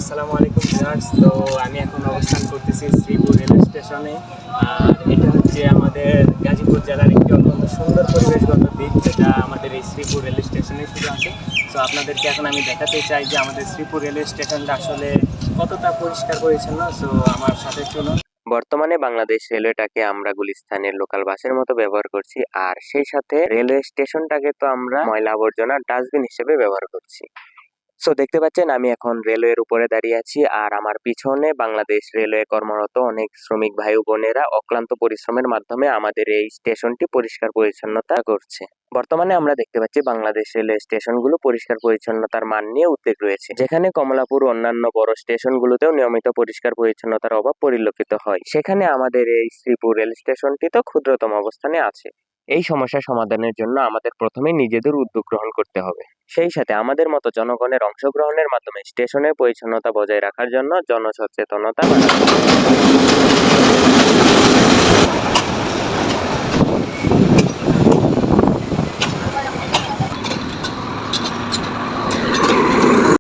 আসসালামু আলাইকুম ভিউয়ার্স। তো আমি এখন অবস্থান করতেছি শ্রীপুর রেলওয়ে স্টেশনে। আর এটা হচ্ছে আমাদের গাজীপুর জেলার একটি অত্যন্ত সুন্দর পরিবেশগত দিক, যেটা আমাদের এই শ্রীপুর রেলওয়ে স্টেশনে শুধু আছে। তো আপনাদেরকে এখন আমি দেখাতে চাই যে আমাদের শ্রীপুর রেলওয়ে স্টেশনটা আসলে কতটা পরিষ্কার পরিচ্ছন্ন। সো আমার সাথে চলুন। বর্তমানে বাংলাদেশ রেলওয়েটাকে আমরা গুলিস্তানের লোকাল বাসের মতো ব্যবহার করছি, আর সেই সাথে রেলওয়ে স্টেশনটাকে তো আমরা ময়লা আবর্জনা ডাস্টবিন হিসেবে ব্যবহার করছি। সো দেখতে পাচ্ছেন আমি এখন রেলওয়ের উপরে দাঁড়িয়ে আছি, আর আমার পিছনে বাংলাদেশ রেলওয়ে কর্মরত অনেক শ্রমিক ভাই ও বোনেরা অক্লান্ত পরিশ্রমের মাধ্যমে আমাদের এই স্টেশনটি পরিষ্কার পরিচ্ছন্নতা করছে। বর্তমানে আমরা দেখতে পাচ্ছি বাংলাদেশ রেলওয়ে স্টেশনগুলো পরিষ্কার পরিচ্ছন্নতার মান নিয়ে উদ্বেগ রয়েছে, যেখানে কমলাপুর অন্যান্য বড় স্টেশনগুলোতেও নিয়মিত পরিষ্কার পরিচ্ছন্নতার অভাব পরিলক্ষিত হয়, সেখানে আমাদের এই শ্রীপুর রেল স্টেশনটি তো ক্ষুদ্রতম অবস্থানে আছে। এই সমস্যা সমাধানের জন্য আমাদের প্রথমে নিজেদের উদ্যোগ গ্রহণ করতে হবে। সেই সাথে আমাদের মতো জনগণের অংশগ্রহণের মাধ্যমে স্টেশনের পরিচ্ছন্নতা বজায় রাখার জন্য জনসচেতনতা বাড়াতে হবে।